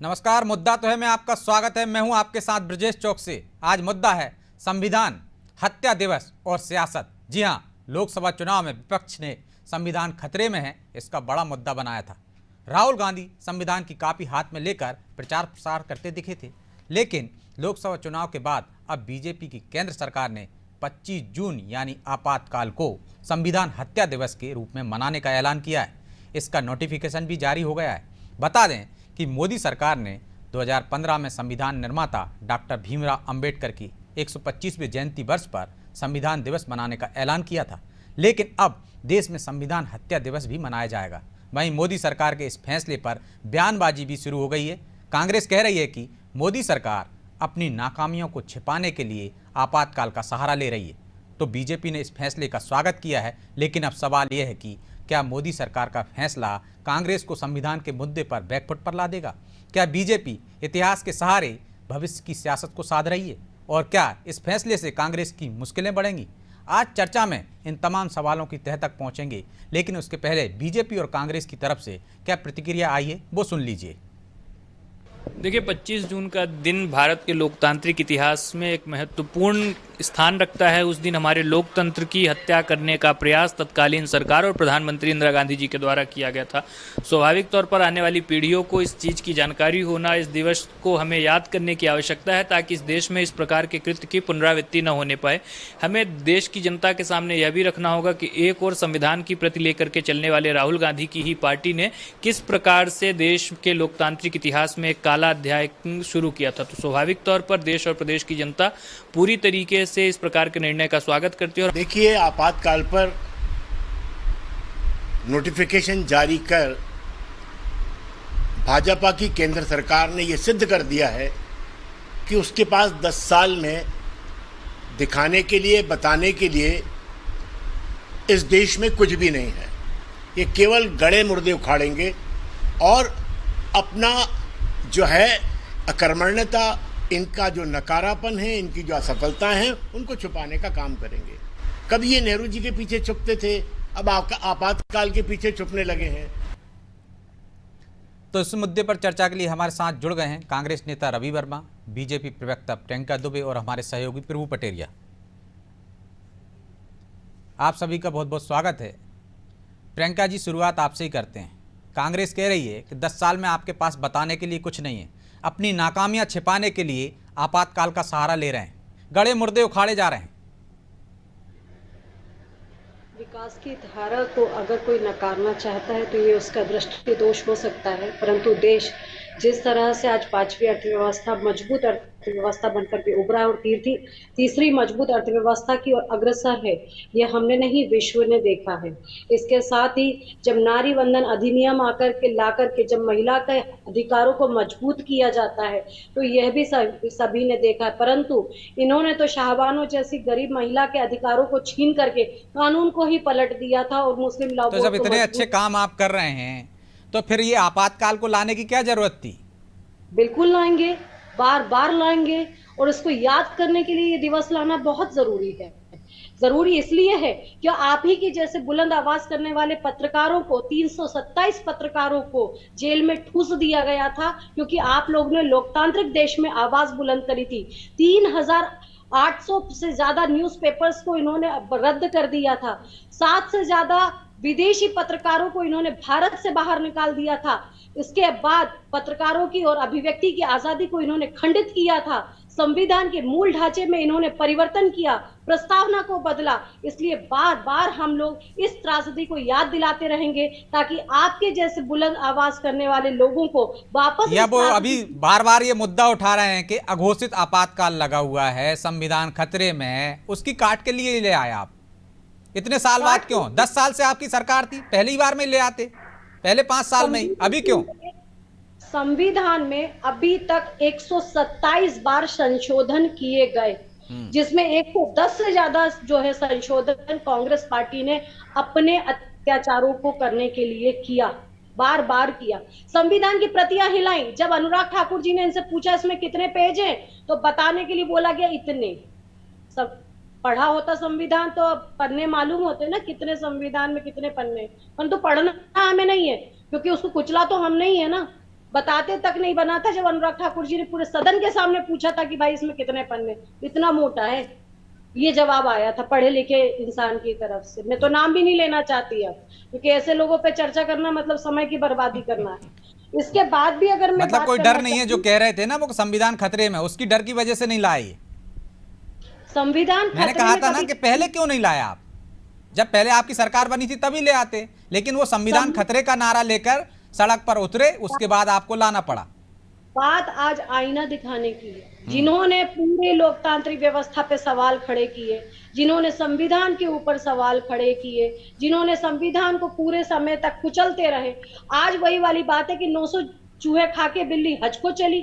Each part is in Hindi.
नमस्कार। मुद्दा तो है मैं आपका स्वागत है। मैं हूं आपके साथ ब्रजेश चौक से। आज मुद्दा है संविधान, हत्या दिवस और सियासत। जी हां, लोकसभा चुनाव में विपक्ष ने संविधान खतरे में है इसका बड़ा मुद्दा बनाया था। राहुल गांधी संविधान की कॉपी हाथ में लेकर प्रचार प्रसार करते दिखे थे, लेकिन लोकसभा चुनाव के बाद अब बीजेपी की केंद्र सरकार ने 25 जून यानी आपातकाल को संविधान हत्या दिवस के रूप में मनाने का ऐलान किया है। इसका नोटिफिकेशन भी जारी हो गया है। बता दें कि मोदी सरकार ने 2015 में संविधान निर्माता डॉक्टर भीमराव अंबेडकर की 125वें जयंती वर्ष पर संविधान दिवस मनाने का ऐलान किया था, लेकिन अब देश में संविधान हत्या दिवस भी मनाया जाएगा। वहीं मोदी सरकार के इस फैसले पर बयानबाजी भी शुरू हो गई है। कांग्रेस कह रही है कि मोदी सरकार अपनी नाकामियों को छिपाने के लिए आपातकाल का सहारा ले रही है, तो बीजेपी ने इस फैसले का स्वागत किया है। लेकिन अब सवाल यह है कि क्या मोदी सरकार का फैसला कांग्रेस को संविधान के मुद्दे पर बैकफुट पर ला देगा? क्या बीजेपी इतिहास के सहारे भविष्य की सियासत को साध रही है? और क्या इस फैसले से कांग्रेस की मुश्किलें बढ़ेंगी? आज चर्चा में इन तमाम सवालों की तह तक पहुंचेंगे, लेकिन उसके पहले बीजेपी और कांग्रेस की तरफ से क्या प्रतिक्रिया आई है वो सुन लीजिए। देखिए, 25 जून का दिन भारत के लोकतांत्रिक इतिहास में एक महत्वपूर्ण स्थान रखता है। उस दिन हमारे लोकतंत्र की हत्या करने का प्रयास तत्कालीन सरकार और प्रधानमंत्री इंदिरा गांधी जी के द्वारा किया गया था। स्वाभाविक तौर पर आने वाली पीढ़ियों को इस चीज़ की जानकारी होना, इस दिवस को हमें याद करने की आवश्यकता है ताकि इस देश में इस प्रकार के कृत्य की पुनरावृत्ति न होने पाए। हमें देश की जनता के सामने यह भी रखना होगा कि एक और संविधान की प्रति लेकर के चलने वाले राहुल गांधी की ही पार्टी ने किस प्रकार से देश के लोकतांत्रिक इतिहास में एक काला अध्याय शुरू किया था। तो स्वाभाविक तौर पर देश और प्रदेश की जनता पूरी तरीके से इस प्रकार के निर्णय का स्वागत करती है। देखिए, आपातकाल पर नोटिफिकेशन जारी कर भाजपा की केंद्र सरकार ने यह सिद्ध कर दिया है कि उसके पास 10 साल में दिखाने के लिए, बताने के लिए इस देश में कुछ भी नहीं है। ये केवल गड़े मुर्दे उखाड़ेंगे और अपना जो है अकर्मण्यता, इनका जो नकारापन है, इनकी जो असफलता है, उनको छुपाने का काम करेंगे। कभी ये नेहरू जी के पीछे छुपते थे, अब आपातकाल के पीछे छुपने लगे हैं। तो इस मुद्दे पर चर्चा के लिए हमारे साथ जुड़ गए हैं कांग्रेस नेता रवि वर्मा, बीजेपी प्रवक्ता प्रियंका दुबे और हमारे सहयोगी प्रभु पटेरिया। आप सभी का बहुत बहुत स्वागत है। प्रियंका जी, शुरुआत आपसे ही करते हैं। कांग्रेस कह रही है कि 10 साल में आपके पास बताने के लिए कुछ नहीं है, अपनी नाकामियां छिपाने के लिए आपातकाल का सहारा ले रहे हैं, गड़े मुर्दे उखाड़े जा रहे हैं। विकास की धारा को अगर कोई नकारना चाहता है तो ये उसका दृष्टि दोष हो सकता है, परंतु देश जिस तरह से आज 5वीं अर्थव्यवस्था, मजबूत अर्थव्यवस्था बनकर के उभरा और तीसरी मजबूत अर्थव्यवस्था की ओर अग्रसर है, ये हमने नहीं, विश्व ने देखा है। इसके साथ ही जब नारी वंदन अधिनियम आकर के लाकर के जब महिला के अधिकारों को मजबूत किया जाता है तो यह भी सभी ने देखा है, परंतु इन्होंने तो शाहबानो जैसी गरीब महिला के अधिकारों को छीन करके कानून को ही पलट दिया था और मुस्लिम लॉ तो जब इतने अच्छे काम आप कर रहे हैं तो फिर ये आपातकाल को लाने की क्या जरूरत थी? बिल्कुल लाएंगे, बार बार लाएंगे, और इसको याद करने के लिए ये दिवस लाना बहुत जरूरी है। जरूरी इसलिए है कि आप ही के जैसे बुलंद आवाज करने वाले पत्रकारों को, 327 पत्रकारों को जेल में ठूस दिया गया था क्योंकि आप लोगों ने लोकतांत्रिक देश में आवाज बुलंद करी थी। 3800 से ज्यादा न्यूज़पेपर्स को इन्होंने रद्द कर दिया था। 7 से ज्यादा विदेशी पत्रकारों को इन्होंने भारत से बाहर निकाल दिया था। इसके बाद पत्रकारों की और अभिव्यक्ति की आजादी को इन्होंने खंडित किया था। संविधान के मूल ढांचे में इन्होंने परिवर्तन किया, प्रस्तावना को बदला। इसलिए बार बार हम लोग इस त्रासदी को याद दिलाते रहेंगे ताकि आपके जैसे बुलंद आवाज करने वाले लोगों को वापस, या वो अभी बार बार ये मुद्दा उठा रहे हैं कि अघोषित आपातकाल लगा हुआ है, संविधान खतरे में है, उसकी काट के लिए ले आए आप। इतने साल बाद क्यों? 10 साल से आपकी सरकार थी, पहली बार में ले आते, पहले 5 साल में ही, अभी क्यों? संविधान में अभी तक 127 बार संशोधन किए गए, जिसमें 110 से ज्यादा जो है संशोधन कांग्रेस पार्टी ने अपने अत्याचारों को करने के लिए किया, बार बार किया। संविधान की प्रतियां हिलाई। जब अनुराग ठाकुर जी ने इनसे पूछा इसमें कितने पेज हैं, तो बताने के लिए बोला गया इतने। सब पढ़ा होता संविधान तो पन्ने मालूम होते ना, कितने संविधान में कितने पन्ने, परंतु पढ़ना हमें नहीं है क्योंकि उसको कुचला तो हम नहीं है ना। बताते तक नहीं बना था जब अनुराग ठाकुर जी ने पूरे सदन के सामने पूछा था कि भाई इसमें कितने पन्ने, इतना मोटा है। ये जवाब आया था पढ़े लिखे इंसान की तरफ से। मैं तो नाम भी नहीं लेना चाहती अब, क्योंकि ऐसे लोगों पे चर्चा करना मतलब समय की बर्बादी करना है। इसके बाद भी अगर मैं मतलब बात कोई करना डर नहीं है जो कह रहे थे ना वो संविधान खतरे में, उसकी डर की वजह से नहीं लाए। संविधान मैंने खतरे कहा में था ना कभी- कि पहले क्यों नहीं लाया आप, जब पहले आपकी सरकार बनी थी तभी ले आते, लेकिन वो संविधान खतरे का नारा लेकर सड़क पर उतरे, उसके बाद आपको लाना पड़ा। बात आज आईना दिखाने की है। जिन्होंने पूरे लोकतांत्रिक व्यवस्था पे सवाल खड़े किए, जिन्होंने संविधान के ऊपर सवाल खड़े किए, जिन्होंने संविधान को पूरे समय तक कुचलते रहे, आज वही वाली बात है कि 900 चूहे खा के बिल्ली हज को चली।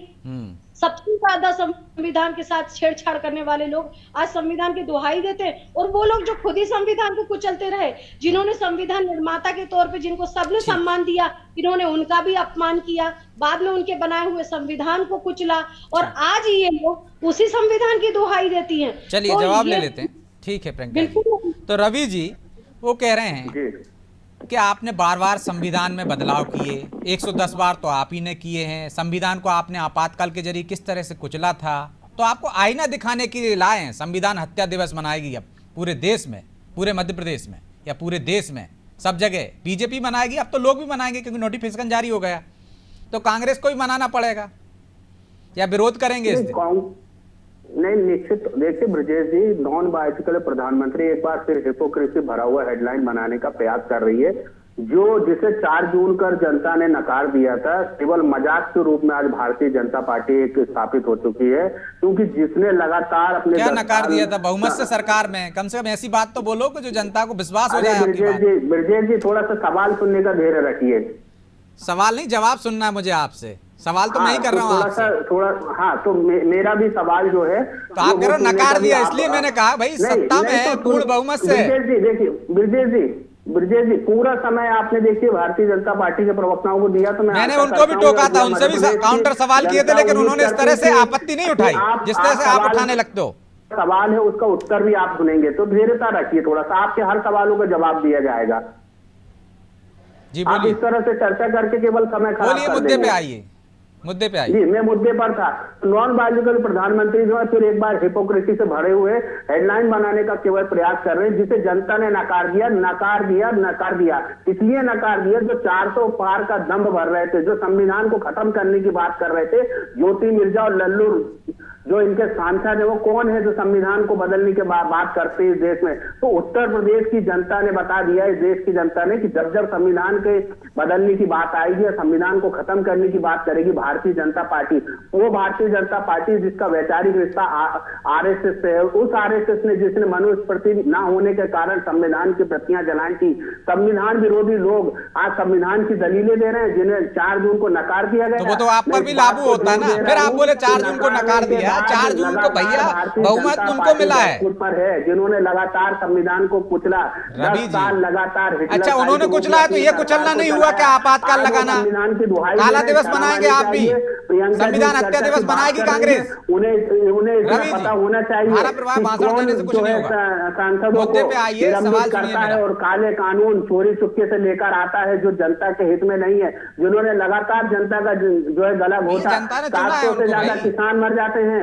सबसे ज्यादा संविधान के साथ छेड़छाड़ करने वाले लोग आज संविधान की दुहाई देते हैं, और वो लोग जो खुद ही संविधान को कुचलते रहे, जिन्होंने संविधान निर्माता के तौर पे जिनको सबने सम्मान दिया, इन्होंने उनका भी अपमान किया, बाद में उनके बनाए हुए संविधान को कुचला, और आज ये लोग उसी संविधान की दुहाई देती हैं। चलिए तो जवाब ये- ले लेते हैं, ठीक है प्रियंका जी। बिल्कुल। तो रवि जी वो कह रहे हैं कि आपने बार बार संविधान में बदलाव किए, 110 बार तो आप ही ने किए हैं, संविधान को आपने आपातकाल के जरिए किस तरह से कुचला था, तो आपको आईना दिखाने के लिए लाए हैं। संविधान हत्या दिवस मनाएगी अब पूरे देश में, पूरे मध्य प्रदेश में या पूरे देश में, सब जगह बीजेपी मनाएगी, अब तो लोग भी मनाएंगे क्योंकि नोटिफिकेशन जारी हो गया। तो कांग्रेस को भी मनाना पड़ेगा या विरोध करेंगे इस दिन? नहीं, निश्चित। देखिए ब्रजेश जी, नॉन बायोलॉजिकल प्रधानमंत्री एक बार फिर हिपोक्रेसी भरा हुआ हेडलाइन बनाने का प्रयास कर रही है, जिसे 4 जून कर जनता ने नकार दिया था, केवल मजाक के रूप में आज भारतीय जनता पार्टी एक स्थापित हो चुकी है। क्योंकि जिसने लगातार अपने क्या नकार दिया था? बहुमत से सरकार में कम से कम ऐसी बात तो बोलो कि जो जनता को विश्वास हो जाए आपकी बात। ब्रजेश जी थोड़ा सा सवाल सुनने का धैर्य रखिए। सवाल नहीं, जवाब सुनना है मुझे आपसे। सवाल तो मैं ही कर रहा हूँ आपसे। हाँ, तो मेरा भी सवाल जो है तो आप कह रहे हो नकार दिया, इसलिए मैंने कहा भाई सत्ता में है, पूर्ण बहुमत से। ब्रजेश जी देखिए, ब्रजेश जी पूरा समय आपने देखिए भारतीय जनता पार्टी के प्रवक्ताओं को दिया, तो मैंने उनको भी टोका था, उनसे भी काउंटर सवाल किए थे, लेकिन उन्होंने इस तरह से आपत्ति नहीं उठाई जिस तरह से आप उठाने लगते हो। सवाल है उसका उत्तर भी आप सुनेंगे, तो धैर्यता रखिए थोड़ा सा, आपके हर सवालों का जवाब दिया जाएगा। जी आप बोलिए, इस तरह से चर्चा करके केवल समय खराब बोलिए, कर मुद्दे देंगे। पे आइए, मुद्दे पे आइए। जी, मैं मुद्दे पर था। नॉन बायोलॉजिकल प्रधानमंत्री जो है फिर एक बार हिपोक्रेसी से भरे हुए हेडलाइन बनाने का केवल प्रयास कर रहे हैं, जिसे जनता ने नकार दिया। इसलिए नकार दिया जो 400 पार का दम्भ भर रहे थे, जो संविधान को खत्म करने की बात कर रहे थे, ज्योति मिर्जा और लल्लू जो इनके सांसद है, वो कौन है जो संविधान को बदलने के बात करते हैं इस देश में? तो उत्तर प्रदेश की जनता ने बता दिया, इस देश की जनता ने, कि जब संविधान के बदलने की बात आएगी या संविधान को खत्म करने की बात करेगी भारतीय जनता पार्टी, वो भारतीय जनता पार्टी जिसका वैचारिक रिश्ता आरएसएस से है, उस आरएसएस ने जिसने मनुस्मृति ना होने के कारण संविधान की प्रतियां जलाई थी, संविधान विरोधी लोग आज संविधान की दलीलें दे रहे हैं, जिन्हें 4 जून को नकार दिया गया। तो वो तो आप पर भी लागू होता है ना, फिर आप बोले 4 जून को नकार दिया, 4 जून को भैया बहुमत उनको मिला है, पर है जिन्होंने लगातार संविधान को कुचला, 10 साल लगातार। अच्छा, उन्होंने कुचला है तो ये कुचलना नहीं हुआ क्या? आपातकाल लगाना, काला दिवस मनाएंगे आप भी, संविधान हत्या दिवस मनाएगी कांग्रेस। उन्हें पता होना चाहिए धारा प्रवाह भाषण देने से कुछ नहीं होगा। सांसदों मुद्दे को पे आइए, सवाल निलंबित सुनिए करता है मेरा। और काले कानून चोरी चुपके से लेकर आता है, जो जनता के हित में नहीं है, जिन्होंने लगातार जनता का जो है गला घोटा। जनता ने चुना है 700 से उनको ज्यादा भाई। किसान मर जाते हैं,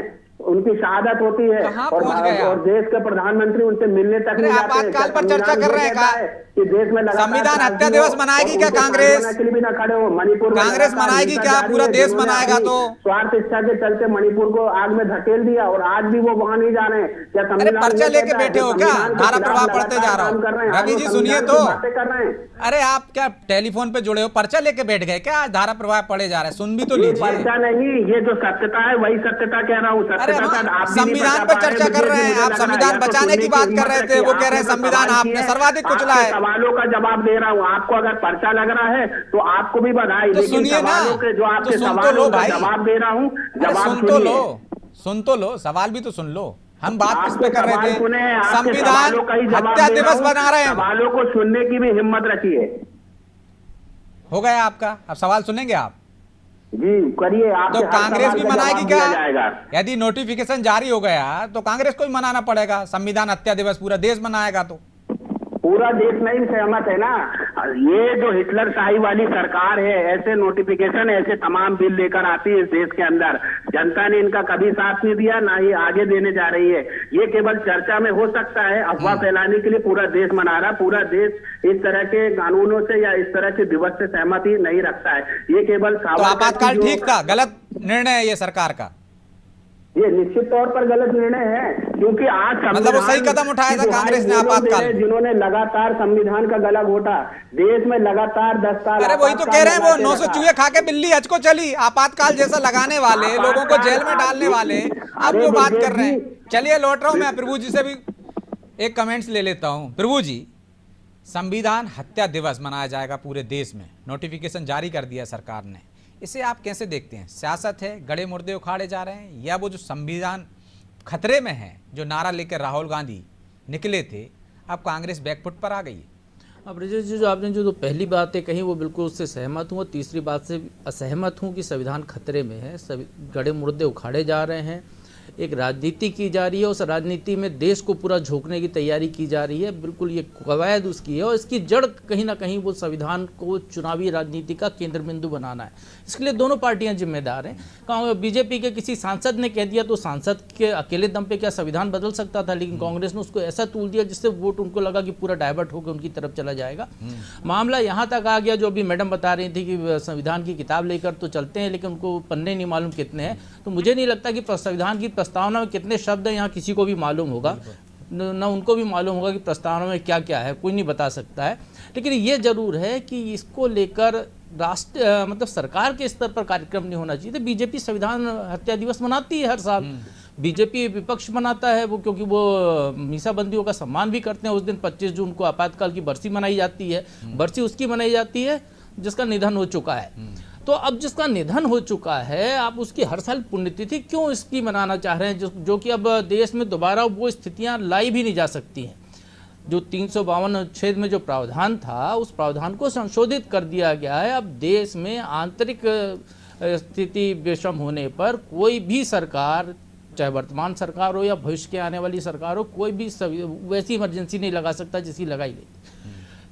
उनकी शहादत होती है, कहाँ और पहुंच गए आप? देश के प्रधानमंत्री उनसे मिलने तक नहीं जाते हैं। आपातकाल पर क्या चर्चा कर रहे हैं संविधान का? कि देश में लगातार संविधान हत्या त्रासदी दिवस हो मनाएगी और क्या उनके कांग्रेस? सांत्वना के लिए भी ना खड़े हो। मणिपुर में कांग्रेस लगातार मनाएगी हिंसा क्या? जारी पूरा है, देश जिन्होंने मनाएगा अपनी तो? स्वार्थ इच्छा के चलते मणिपुर को आग में धकेल दिया और आज भी वो वहां नहीं जा रहे हैं। क्या अरे संविधान पर्चा नहीं लेके कहता है बैठे हो कि क्या? संविधान के धारा खिलाफ प्रवाह पढ़ते जा रहा लगातार काम कर रहे हूँ। हैं? रवि आप जी लोग सुनिए संविधान तो, की बातें कर रहे हैं। अरे आप क्या टेलीफोन पे जुड़े हो, पर्चा लेके बैठ गए क्या? धारा प्रवाह पढ़े जा रहे हैं, सुन भी तो ये लीजिए। पर्चा नहीं, ये जो सत्यता है वही सत्यता कह रहा हूँ। अरे सत्यता हम आप भी नहीं संविधान बता पर पा रहे चर्चा कर रहे हैं, मुझे आप लग रहा है। संविधान या तो बचाने की सुनने बात कर हिम्मत रहे थे, रखिए। वो कह रहे हैं आपने जो संविधान सवाल आपने किए, सर्वाधिक कुचला आपके है। सवालों का जवाब दे रहा हूँ। आपको अगर पर्चा लग रहा है तो आपको भी बधाई, तो लेकिन सुनिए ना, सवालों के जो तो आपके सुन तो सवालों लो का भाई। जवाब दे रहा हूँ, अरे जवाब सुन तो लो, सुनिए। सुन तो लो, सवाल भी तो सुन लो। हम बात किस पे आपके कर रहे सवाल थे? सुने, आपके संविधान सवालों का ही जवाब हत्या दे रहा दिवस हूँ। बना रहे हैं। सवालों को सुनने की भी हिम्मत रखिए। हो गया आपका, अब सवाल सुनेंगे आप? जी करिए। आप तो कांग्रेस भी मनाएगी क्या? जाएगा। यदि नोटिफिकेशन जारी हो गया तो कांग्रेस को भी मनाना पड़ेगा। संविधान हत्या दिवस पूरा देश मनाएगा तो पूरा देश नहीं सहमत है ना। ये जो हिटलर शाही वाली सरकार है, ऐसे नोटिफिकेशन, ऐसे तमाम बिल लेकर आती है इस देश के अंदर, जनता ने इनका कभी साथ नहीं दिया, ना ही आगे देने जा रही है। ये केवल चर्चा में हो सकता है, अफवाह फैलाने के लिए पूरा देश मना रहा, पूरा देश इस तरह के कानूनों से या इस तरह के दिवस से सहमति नहीं रखता है। ये केवल तो आपातकाल ठीक था, गलत निर्णय है ये सरकार का? ये निश्चित तौर पर गलत निर्णय है, क्योंकि आज मतलब वो सही कदम उठाया था कांग्रेस ने आपातकाल में, जिन्होंने लगातार संविधान का गला घोटा, देश में लगातार 10 साल। अरे वही तो कह रहे हैं, वो 900 चूहे खा के बिल्ली हज को चली, आपातकाल जैसा लगाने वाले, लोगों को जेल में डालने वाले, अब जो बात कर रहे हैं। चलिए लौट रहा हूं मैं, प्रभु जी से भी एक कमेंट्स ले लेता हूं। प्रभु जी, संविधान हत्या दिवस मनाया जाएगा पूरे देश में, नोटिफिकेशन जारी कर दिया सरकार ने, इसे आप कैसे देखते हैं? सियासत है, गड़े मुर्दे उखाड़े जा रहे हैं, या वो जो संविधान खतरे में है, जो नारा लेकर राहुल गांधी निकले थे, अब कांग्रेस बैकफुट पर आ गई है? अब ब्रजेश जी, जो आपने जो पहली बातें कही वो बिल्कुल उससे सहमत हूँ, और तीसरी बात से असहमत हूँ कि संविधान खतरे में है। सभी गड़े मुर्दे उखाड़े जा रहे हैं, एक राजनीति की जा रही है, उस राजनीति में देश को पूरा झोंकने की तैयारी की जा रही है, बिल्कुल ये कवायद उसकी है, और इसकी जड़ कहीं ना कहीं वो संविधान को चुनावी राजनीति का केंद्र बिंदु बनाना है। इसके लिए दोनों पार्टियां जिम्मेदार हैं। बीजेपी के किसी सांसद ने कह दिया तो सांसद के अकेले दम पे क्या संविधान बदल सकता था, लेकिन कांग्रेस ने उसको ऐसा तूल दिया जिससे वोट उनको लगा कि पूरा डाइवर्ट होकर उनकी तरफ चला जाएगा। मामला यहाँ तक आ गया, जो अभी मैडम बता रही थी कि संविधान की किताब लेकर तो चलते हैं, लेकिन उनको पन्ने नहीं मालूम कितने हैं। तो मुझे नहीं लगता कि संविधान की प्रस्तावना में कितने शब्द हैं यहाँ किसी को भी मालूम होगा, न उनको भी मालूम होगा कि प्रस्तावना में क्या क्या है, कोई नहीं बता सकता है। लेकिन ये जरूर है कि इसको लेकर राष्ट्र मतलब सरकार के स्तर पर कार्यक्रम नहीं होना चाहिए। तो बीजेपी संविधान हत्या दिवस मनाती है हर साल, बीजेपी विपक्ष मनाता है वो, क्योंकि वो मीसाबंदियों का सम्मान भी करते हैं। उस दिन 25 जून को आपातकाल की बरसी मनाई जाती है, बरसी उसकी मनाई जाती है जिसका निधन हो चुका है। तो अब जिसका निधन हो चुका है, आप उसकी हर साल पुण्यतिथि क्यों इसकी मनाना चाह रहे हैं, जो कि अब देश में दोबारा वो स्थितियां लाई भी नहीं जा सकती हैं। जो 352 अनुच्छेद में जो प्रावधान था, उस प्रावधान को संशोधित कर दिया गया है। अब देश में आंतरिक स्थिति विषम होने पर कोई भी सरकार, चाहे वर्तमान सरकार हो या भविष्य के आने वाली सरकार हो, कोई भी वैसी इमरजेंसी नहीं लगा सकता जिसकी लगाई गई।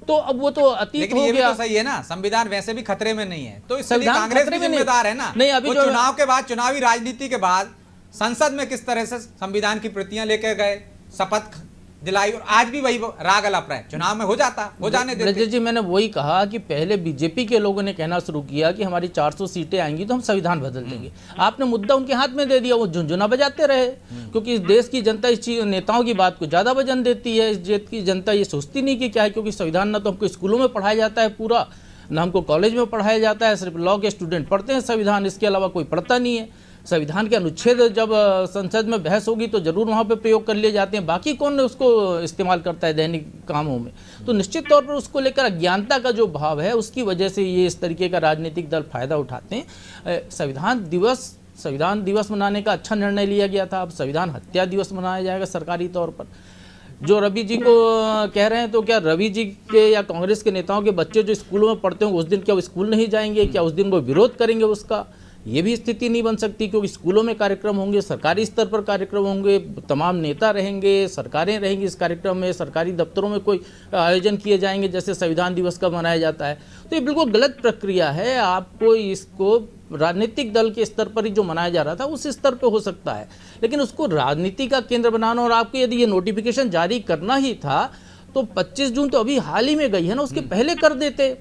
तो अब वो तो अतीत हो गया। तो सही है ना, संविधान वैसे भी खतरे में नहीं है, तो इसलिए कांग्रेस भी जिम्मेदार है ना। नहीं, अभी जो चुनाव के बाद, चुनावी राजनीति के बाद संसद में किस तरह से संविधान की प्रतियां लेकर गए, शपथ दिलाई, और आज भी वही राग अलाप रहा है। चुनाव में हो जाने देते। जी, मैंने वही कहा कि पहले बीजेपी के लोगों ने कहना शुरू किया कि हमारी 400 सीटें आएंगी तो हम संविधान बदल देंगे। आपने मुद्दा उनके हाथ में दे दिया, वो झुनझुना बजाते रहे, क्योंकि इस देश की जनता इस नेताओं की बात को ज्यादा वजन देती है। इस देश की जनता ये सोचती नहीं कि क्या है, क्योंकि संविधान ना तो हमको स्कूलों में पढ़ाया जाता है पूरा, ना हमको कॉलेज में पढ़ाया जाता है। सिर्फ लॉ के स्टूडेंट पढ़ते हैं संविधान, इसके अलावा कोई पढ़ता नहीं है। संविधान के अनुच्छेद जब संसद में बहस होगी तो जरूर वहाँ पे प्रयोग कर लिए जाते हैं, बाकी कौन उसको इस्तेमाल करता है दैनिक कामों में। तो निश्चित तौर पर उसको लेकर अज्ञानता का जो भाव है, उसकी वजह से ये इस तरीके का राजनीतिक दल फायदा उठाते हैं। संविधान दिवस मनाने का अच्छा निर्णय लिया गया था, अब संविधान हत्या दिवस मनाया जाएगा सरकारी तौर पर। जो रवि जी को कह रहे हैं, तो क्या रवि जी के या कांग्रेस के नेताओं के बच्चे जो स्कूलों में पढ़ते होंगे, उस दिन क्या वो स्कूल नहीं जाएंगे? क्या उस दिन वो विरोध करेंगे उसका? ये भी स्थिति नहीं बन सकती, क्योंकि स्कूलों में कार्यक्रम होंगे, सरकारी स्तर पर कार्यक्रम होंगे, तमाम नेता रहेंगे, सरकारें रहेंगी इस कार्यक्रम में, सरकारी दफ्तरों में कोई आयोजन किए जाएंगे जैसे संविधान दिवस का मनाया जाता है। तो ये बिल्कुल गलत प्रक्रिया है। आपको इसको राजनीतिक दल के स्तर पर ही जो मनाया जा रहा था उस स्तर पर हो सकता है, लेकिन उसको राजनीति का केंद्र बनाना, और आपको यदि ये नोटिफिकेशन जारी करना ही था तो 25 जून तो अभी हाल ही में गई है ना, उसके पहले कर देते।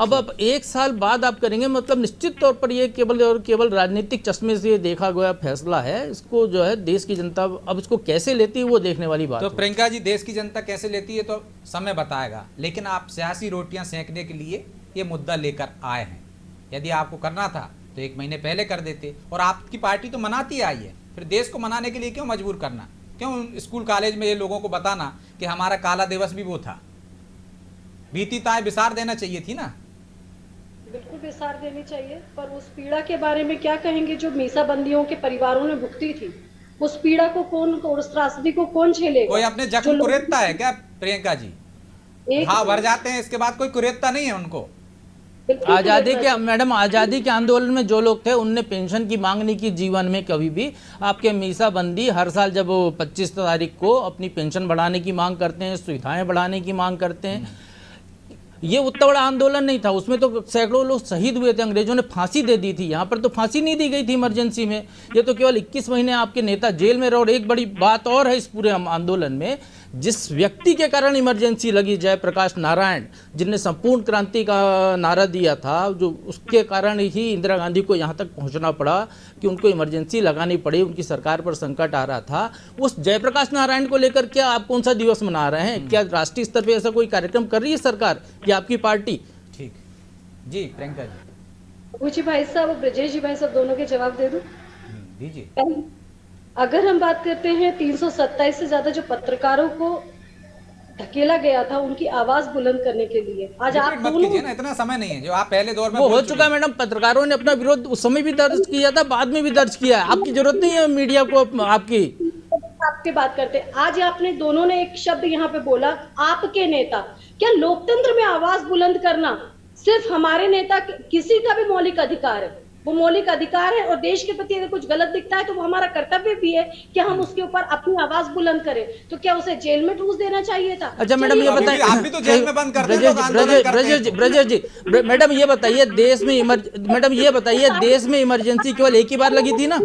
अब 1 साल बाद आप करेंगे, मतलब निश्चित तौर पर ये केवल और केवल राजनीतिक चश्मे से देखा गया फैसला है। इसको जो है देश की जनता अब इसको कैसे लेती है वो देखने वाली बात तो है। प्रियंका जी, देश की जनता कैसे लेती है तो समय बताएगा, लेकिन आप सियासी रोटियां सेंकने के लिए ये मुद्दा लेकर आए हैं। यदि आपको करना था तो 1 महीने पहले कर देते, और आपकी पार्टी तो मनाती आई है, फिर देश को मनाने के लिए क्यों मजबूर करना? क्यों स्कूल कॉलेज में ये लोगों को बताना कि हमारा काला दिवस भी वो था? बीती ताय विसार देना चाहिए थी ना। बिल्कुल विसार देनी चाहिए, पर उस पीड़ा के बारे में क्या कहेंगे जो मीसाबंदियों के परिवारों ने भुगती थी? उस पीड़ा को कौन, उस त्रासदी को कौन झेलेगा? कोई अपने जख्म कुरेदता है क्या प्रियंका जी? हाँ, भर जाते हैं, इसके बाद कोई कुरेदता नहीं है उनको। आज़ादी के मैडम, आज़ादी के आंदोलन में जो लोग थे उनने पेंशन की मांग नहीं की जीवन में कभी भी। आपके मीसाबंदी हर साल जब 25 तारीख को अपनी पेंशन बढ़ाने की मांग करते हैं, सुविधाएं बढ़ाने की मांग करते हैं। ये उतना बड़ा आंदोलन नहीं था, उसमें तो सैकड़ों लोग शहीद हुए थे, अंग्रेजों ने फांसी दे दी थी। यहाँ पर तो फांसी नहीं दी गई थी इमरजेंसी में। ये तो केवल 21 महीने आपके नेता जेल में रहे। और एक बड़ी बात और है इस पूरे आंदोलन में, जिस व्यक्ति के कारण इमरजेंसी लगी, जयप्रकाश नारायण, जिनने संपूर्ण क्रांति का नारा दिया था, जो उसके कारण ही इंदिरा गांधी को यहाँ तक पहुँचना पड़ा कि उनको इमरजेंसी लगानी पड़ी, उनकी सरकार पर संकट आ रहा था। उस जयप्रकाश नारायण को लेकर क्या आप कौन सा दिवस मना रहे हैं? क्या राष्ट्रीय स्तर पर ऐसा कोई कार्यक्रम कर रही है सरकार या आपकी पार्टी? ठीक जी, प्रियंका जी। पूछिए भाई साहब और ब्रजेश जी भाई साहब दोनों के जवाब दे दूं। दीजिए। अगर हम बात करते हैं 327 से ज्यादा जो पत्रकारों को धकेला गया था उनकी आवाज बुलंद करने के लिए, आज आप मत कीजिए ना, इतना समय नहीं है जो आप पहले दौर में वो बोल हो चुके चुका है मैडम। पत्रकारों ने अपना विरोध उस समय भी दर्ज किया था, बाद में भी दर्ज किया है। आपकी जरूरत नहीं है मीडिया को आपकी बात करते हैं। आज आपने दोनों ने एक शब्द यहाँ पे बोला, आपके नेता। क्या लोकतंत्र में आवाज बुलंद करना सिर्फ हमारे नेता किसी का भी मौलिक अधिकार है? वो मौलिक अधिकार है और देश के प्रति अगर कुछ गलत दिखता है तो वो हमारा कर्तव्य भी है कि हम उसके ऊपर अपनी आवाज बुलंद करें। तो क्या उसे जेल में ठूस देना चाहिए था? अच्छा मैडम ये बताइए, आप भी तो जेल में बंद करते हैं, ब्रजेश जी, मैडम ये बताइए, देश में इमरजेंसी केवल एक ही बार लगी थी ना?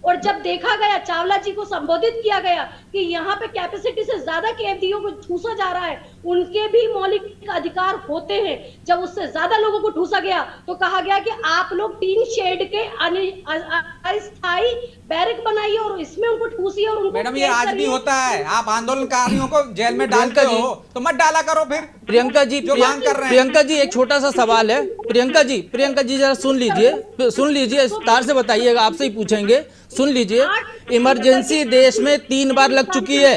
और जब देखा गया, चावला जी को संबोधित किया गया कि यहाँ पे कैपेसिटी से ज्यादा कैदियों को ठूसा जा रहा है, उनके भी मौलिक अधिकार होते हैं। जब उससे ज्यादा लोगों को ठूसा गया तो कहा गया कि आप लोग टीन शेड के अस्थायी बैरक बनाइए और इसमें उनको ठूसिए और उनको। मैडम ये आज भी होता है, आप आंदोलनकारियों को जेल में डालते हो तो मत डाला करो फिर। प्रियंका जी, जो मांग कर रहे हैं। प्रियंका जी एक छोटा सा सवाल है। प्रियंका जी जरा सुन लीजिए, विस्तार से बताइएगा, आपसे ही पूछेंगे, सुन लीजिए। इमरजेंसी देश में 3 बार लग चुकी है,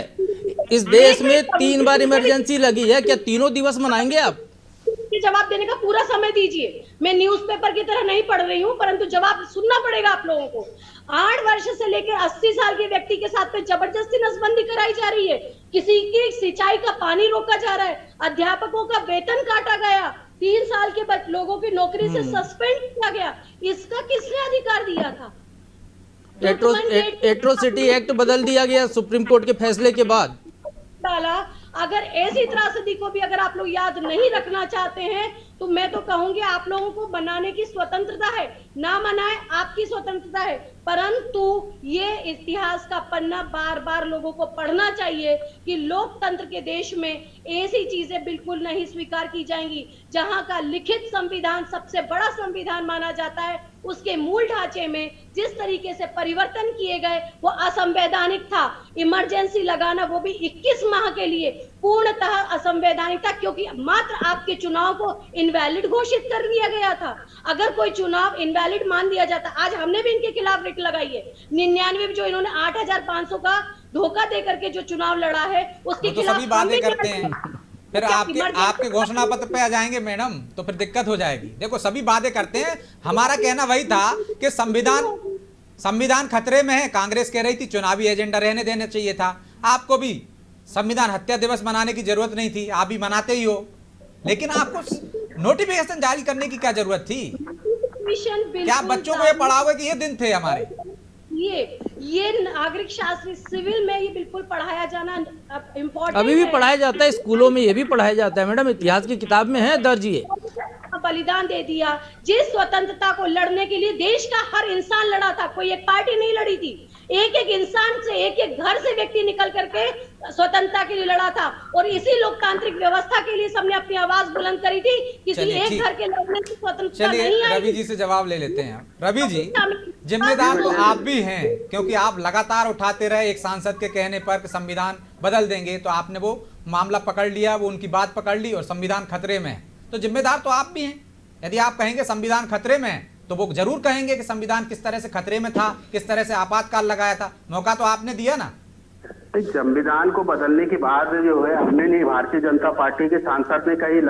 इस देश में 3 बार इमरजेंसी लगी है, क्या तीनों दिवस मनाएंगे आप? जवाब देने का पूरा समय दीजिए। मैं न्यूज़पेपर की तरह नहीं पढ़ रही हूँ, परंतु जवाब सुनना पड़ेगा आप लोगों को। 8 वर्ष से लेकर 80 साल के व्यक्ति के साथ में जबरदस्ती नसबंदी कराई जा रही है, किसी की सिंचाई का पानी रोका जा रहा है, अध्यापकों का वेतन काटा गया, 3 साल के लोगों की नौकरी से सस्पेंड किया गया। इसका किसने अधिकार दिया था? एट्रोसिटी एक्ट बदल दिया गया सुप्रीम कोर्ट के फैसले के बाद। डाला। अगर ऐसी त्रासदी को भी अगर आप लोग याद नहीं रखना चाहते हैं तो मैं तो कहूंगी आप लोगों को बनाने की स्वतंत्रता है, ना मनाए आपकी स्वतंत्रता है, परंतु ये इतिहास का पन्ना बार बार लोगों को पढ़ना चाहिए कि लोकतंत्र के देश में ऐसी चीजें बिल्कुल नहीं स्वीकार की जाएंगी। जहां का लिखित संविधान सबसे बड़ा संविधान माना जाता है, उसके मूल ढांचे में जिस तरीके से परिवर्तन किए गए वो असंवैधानिक था। इमरजेंसी लगाना वो भी 21 माह के लिए पूर्णतः असंवैधानिक था, क्योंकि मात्र आपके चुनाव को इनवैलिड घोषित कर दिया गया था। अगर कोई चुनाव इनवैलिड मान दिया जाता, आज हमने भी इनके खिलाफ रिट लगाई है। 99 जो इन्होंने 8,500 का धोखा दे करके जो चुनाव लड़ा है उसके तो खिलाफ सभी बातें करते हैं, फिर आपके घोषणा पत्र पे आ जाएंगे मैडम, तो फिर दिक्कत हो जाएगी। देखो सभी बातें करते हैं, हमारा कहना वही था कि संविधान खतरे में है। कांग्रेस कह रही थी चुनावी एजेंडा रहने देना चाहिए था, आपको भी संविधान हत्या दिवस मनाने की जरूरत नहीं थी, आप भी मनाते ही हो, लेकिन आपको नोटिफिकेशन जारी करने की क्या जरूरत थी? क्या बच्चों को ये पढ़ाओगे कि ये दिन थे हमारे? ये नागरिक शास्त्र सिविल में ये बिल्कुल पढ़ाया जाना इम्पोर्टेंट। अभी भी पढ़ाया जाता है स्कूलों में, ये भी पढ़ाया जाता है मैडम, इतिहास की किताब में है दर्ज। ये बलिदान दे दिया, जिस स्वतंत्रता को लड़ने के लिए देश का हर इंसान लड़ा था, कोई एक पार्टी नहीं लड़ी थी। एक एक इंसान से, एक एक घर से व्यक्ति निकल करके स्वतंत्रता के लिए लड़ा था, और इसी लोकतांत्रिक व्यवस्था के लिए सबने अपनी आवाज बुलंद करी थी। किसी एक घर के लड़ने से स्वतंत्रता नहीं आई। रवि जी से जवाब ले लेते हैं। रवि जी, जिम्मेदार तो आप भी हैं, क्योंकि आप लगातार उठाते रहे एक सांसद के कहने पर कि संविधान बदल देंगे, तो आपने वो मामला पकड़ लिया, वो उनकी बात पकड़ ली और संविधान खतरे में है, तो जिम्मेदार तो आप भी हैं। यदि आप कहेंगे संविधान खतरे में है तो वो जरूर कहेंगे कि संविधान किस तरह से खतरे में था, किस तरह से आपातकाल लगाया था, मौका तो आपने दिया ना। संविधान को बदलने के बाद जो है हमने नहीं, भारतीय जनता पार्टी के सांसद ने कही,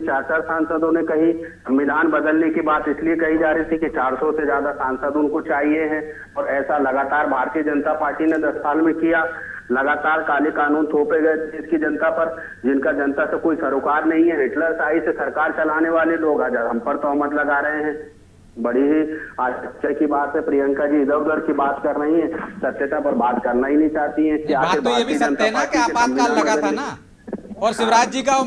4 सांसदों ने कही, संविधान बदलने की बात इसलिए कही जा रही थी कि 400 से ज्यादा सांसद उनको चाहिए हैं, और ऐसा लगातार भारतीय जनता पार्टी ने 10 साल में किया। लगातार काले कानून थोपे गए देश की जनता पर, जिनका जनता से कोई सरोकार नहीं है। हिटलर शाही से सरकार चलाने वाले लोग आज हम पर तोहमत लगा रहे हैं। बड़ी ही आश्चर्य की बात है, प्रियंका जी इधर उधर की बात कर रही हैं, सत्यता पर बात करना ही नहीं चाहती हैं। बात तो ये भी सत्य है ना कि आपातकाल लगा था ना, और शिवराज जी का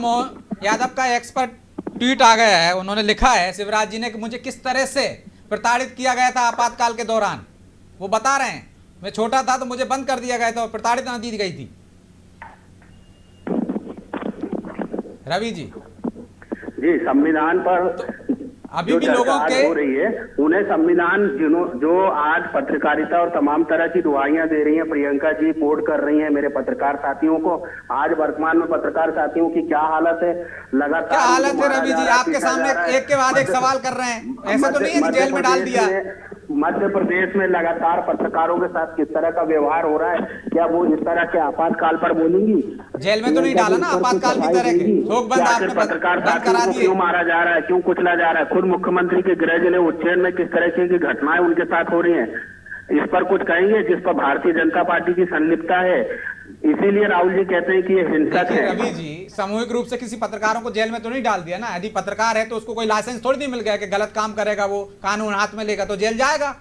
यादव का एक्सपर्ट ट्वीट आ गया है, उन्होंने लिखा है शिवराज जी ने कि मुझे किस तरह से प्रताड़ित किया गया था आपातकाल के दौरान। वो बता रहे हैं मैं छोटा था तो मुझे बंद कर दिया गया था और प्रताड़ित ना दी गई थी। रवि जी जी, संविधान पर अभी जो भी चर्चा लोगों आज के हो रही है, उन्हें संविधान जो आज पत्रकारिता और तमाम तरह की दुआइयां दे रही हैं, प्रियंका जी पोर्ट कर रही हैं मेरे पत्रकार साथियों को। आज वर्तमान में पत्रकार साथियों की क्या हालत है, लगातार क्या हालत है उनको मारा रवि जा जी? रहा है, आपके पीटा सामने जा रहा है। एक के बाद एक सवाल कर रहे हैं, ऐसा तो नहीं है कि जेल में डाल दिया। मध्य प्रदेश में लगातार पत्रकारों के साथ किस तरह का व्यवहार हो रहा है, क्या वो इस तरह के आपातकाल पर बोलेंगी? जेल में तो नहीं डाला ना आपातकाल की तरह के, शोक बंद या आपने फिर पत्रकार बंद साथियों करा को दिए। क्यों मारा जा रहा है, क्यों कुचला जा रहा है? खुद मुख्यमंत्री के गृह जिले उज्जैन में किस तरह की घटनाएं उनके साथ हो रही हैं, इस पर कुछ कहेंगे जिस पर भारतीय जनता पार्टी की संलिप्तता है? इसीलिए राहुल जी कहते हैं कि ये हिंसक देखिए है। रवि जी, सामूहिक रूप से किसी पत्रकारों को जेल में तो नहीं डाल दिया ना। यदि पत्रकार है तो उसको कोई लाइसेंस थोड़ी नहीं मिल गया कि गलत काम करेगा वो कानून हाथ में लेगा तो जेल जाएगा।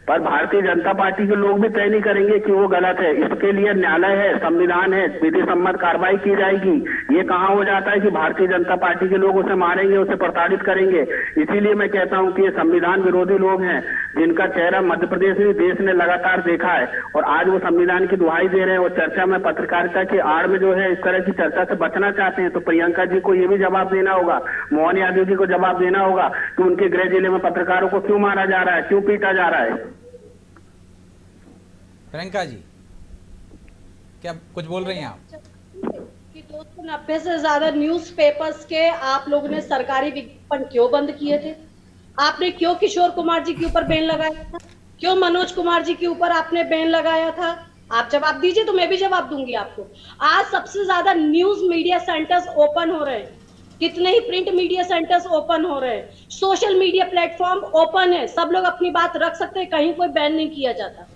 पर भारतीय जनता पार्टी के लोग भी तय नहीं करेंगे कि वो गलत है। इसके लिए न्यायालय है, संविधान है, विधि सम्मत कार्रवाई की जाएगी। ये कहाँ हो जाता है कि भारतीय जनता पार्टी के लोग उसे मारेंगे, उसे प्रताड़ित करेंगे। इसीलिए मैं कहता हूँ कि ये संविधान विरोधी लोग हैं जिनका चेहरा मध्य प्रदेश में देश ने लगातार देखा है, और आज वो संविधान की दुहाई दे रहे हैं और चर्चा में पत्रकारिता की आड़ में जो है इस तरह की चर्चा से बचना चाहते हैं। तो प्रियंका जी को ये भी जवाब देना होगा, मोहन यादव जी को जवाब देना होगा कि उनके गृह जिले में पत्रकारों को क्यों मारा जा रहा है, क्यों पीटा जा रहा है। प्रियंका जी क्या कुछ बोल रही हैं आप? कि 290 से ज्यादा न्यूज़पेपर्स के आप लोगों ने सरकारी विज्ञापन क्यों बंद किए थे? आपने क्यों किशोर कुमार जी के ऊपर बैन लगाया था? क्यों मनोज कुमार जी के ऊपर आपने बैन लगाया था? आप जवाब दीजिए तो मैं भी जवाब दूंगी आपको। आज सबसे ज्यादा न्यूज मीडिया सेंटर्स ओपन हो रहे हैं, कितने ही प्रिंट मीडिया सेंटर्स ओपन हो रहे हैं, सोशल मीडिया प्लेटफॉर्म ओपन है, सब लोग अपनी बात रख सकते हैं, कहीं कोई बैन नहीं किया जाता।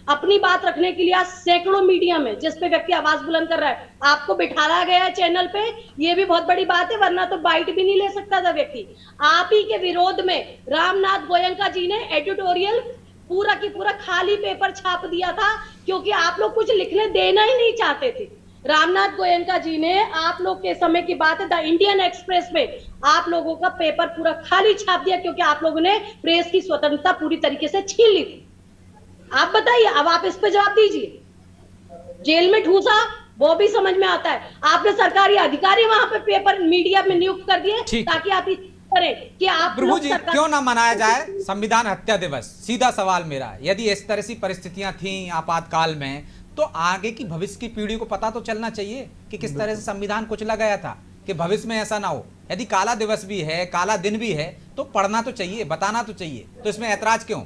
अपनी बात रखने के लिए आज सैकड़ों मीडिया में जिस पे व्यक्ति आवाज बुलंद कर रहा है आपको बिठाया गया है चैनल पे, ये भी बहुत बड़ी बात है, वरना तो बाइट भी नहीं ले सकता था व्यक्ति। आप ही के विरोध में रामनाथ गोयनका जी ने एडिटोरियल पूरा की पूरा खाली पेपर छाप दिया था, क्योंकि आप लोग कुछ लिखने देना ही नहीं चाहते थे। रामनाथ गोयनका जी ने, आप लोग के समय की बात है, द इंडियन एक्सप्रेस में आप लोगों का पेपर पूरा खाली छाप दिया, क्योंकि आप लोगों ने प्रेस की स्वतंत्रता पूरी तरीके से छीन ली थी। आप बताइए, अब आप इस पे जवाब दीजिए। जेल में ठूसा वो भी समझ में आता है, आपने सरकारी अधिकारी वहां पे पेपर मीडिया में नियुक्त कर दिए ताकि आप करें कि आप प्रभु जी क्यों ना मनाया जाए संविधान हत्या दिवस? सीधा सवाल मेरा, यदि इस तरह की परिस्थितियां थी आपातकाल में तो आगे की भविष्य की पीढ़ी को पता तो चलना चाहिए कि किस तरह से संविधान कुचला गया था, कि भविष्य में ऐसा ना हो। यदि काला दिवस भी है, काला दिन भी है, तो पढ़ना तो चाहिए, बताना तो चाहिए, तो इसमें ऐतराज क्यों?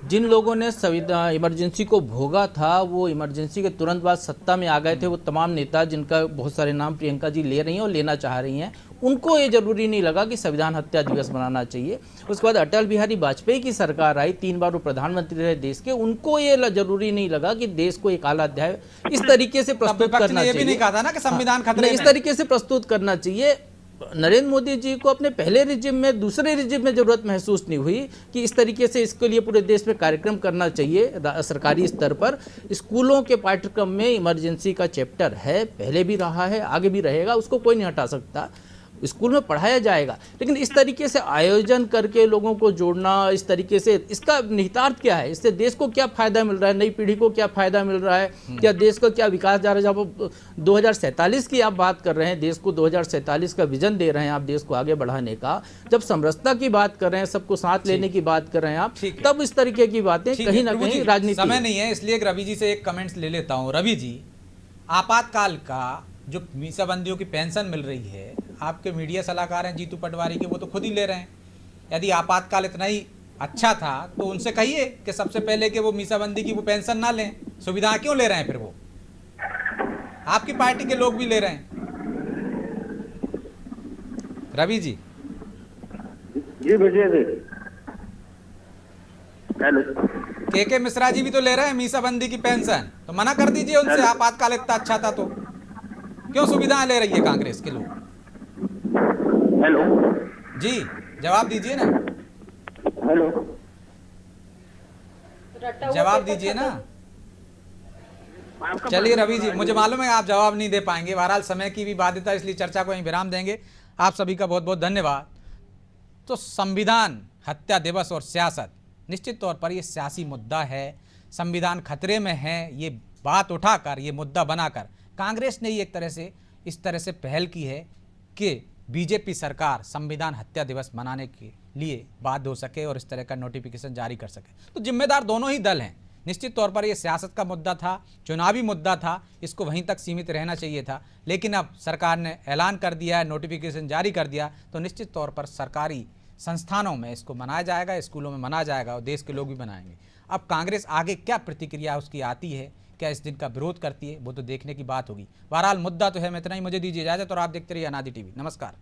जिन लोगों ने संविधान इमरजेंसी को भोगा था वो इमरजेंसी के तुरंत बाद सत्ता में आ गए थे, वो तमाम नेता जिनका बहुत सारे नाम प्रियंका जी ले रही हैं और लेना चाह रही हैं, उनको ये जरूरी नहीं लगा कि संविधान हत्या दिवस मनाना चाहिए। उसके बाद अटल बिहारी वाजपेयी की सरकार आई, 3 बार वो प्रधानमंत्री रहे देश के, उनको ये जरूरी नहीं लगा कि देश को एक काला अध्याय इस तरीके से प्रस्तुत करना चाहिए। ये भी नहीं कहा था ना कि संविधान खतरे में, इस तरीके से प्रस्तुत करना चाहिए। नरेंद्र मोदी जी को अपने पहले रिजिम में, दूसरे रिजिम में जरूरत महसूस नहीं हुई कि इस तरीके से इसके लिए पूरे देश में कार्यक्रम करना चाहिए। सरकारी स्तर पर स्कूलों के पाठ्यक्रम में इमरजेंसी का चैप्टर है, पहले भी रहा है, आगे भी रहेगा, उसको कोई नहीं हटा सकता, स्कूल में पढ़ाया जाएगा। लेकिन इस तरीके से आयोजन करके लोगों को जोड़ना, इस तरीके से, इसका निहितार्थ क्या है? इससे देश को क्या फायदा मिल रहा है, नई पीढ़ी को क्या फायदा मिल रहा है, क्या देश का क्या विकास जा रहा है? जब 2047 की आप बात कर रहे हैं, देश को 2047 का विजन दे रहे हैं आप, देश को आगे बढ़ाने का, जब समरसता की बात कर रहे हैं, सबको साथ लेने की बात कर रहे हैं आप, तब इस तरीके की बातें कहीं ना कहीं राजनीति। समय नहीं है, इसलिए रवि जी से एक कमेंट्स ले लेता हूँ। रवि जी, आपातकाल का जो मीसाबंदियों की पेंशन मिल रही है, आपके मीडिया सलाहकार हैं जीतू पटवारी के, वो तो खुद ही ले रहे हैं। यदि आपातकाल इतना ही अच्छा था तो उनसे कहिए कि सबसे पहले कि वो मीसाबंदी की वो पेंशन ना लें। सुविधा क्यों ले रहे हैं फिर वो? आपकी पार्टी के लोग भी ले रहे हैं। रवि जी। जी विजय जी, हेलो। के मिश्रा जी भी तो ले रहे हैं मीसाबंदी की पेंशन, तो मना कर दीजिए उनसे। आपातकाल इतना अच्छा था तो क्यों सुविधाएं ले रही है कांग्रेस के लोग? हेलो जी, जवाब दीजिए ना, हेलो, जवाब दीजिए ना। आपका चलिए प्रश्न रवि जी, मुझे मालूम है आप जवाब नहीं दे पाएंगे, बहरहाल समय की भी बाध्यता, इसलिए चर्चा को यहीं विराम देंगे। आप सभी का बहुत बहुत धन्यवाद। तो संविधान हत्या दिवस और सियासत, निश्चित तौर पर ये सियासी मुद्दा है, संविधान खतरे में है, ये बात उठाकर, ये मुद्दा बनाकर कांग्रेस ने ही एक तरह से इस तरह से पहल की है कि बीजेपी सरकार संविधान हत्या दिवस मनाने के लिए बाध्य हो सके और इस तरह का नोटिफिकेशन जारी कर सके। तो जिम्मेदार दोनों ही दल हैं। निश्चित तौर पर यह सियासत का मुद्दा था, चुनावी मुद्दा था, इसको वहीं तक सीमित रहना चाहिए था, लेकिन अब सरकार ने ऐलान कर दिया है, नोटिफिकेशन जारी कर दिया, तो निश्चित तौर पर सरकारी संस्थानों में इसको मनाया जाएगा, स्कूलों में मनाया जाएगा और देश के लोग भी मनाएंगे। अब कांग्रेस आगे क्या प्रतिक्रिया उसकी आती है, क्या इस दिन का विरोध करती है, वो तो देखने की बात होगी। बहरहाल मुद्दा तो है। मैं इतना ही, मुझे दीजिए इजाजत और आप देखते रहिए अनादि टीवी। नमस्कार।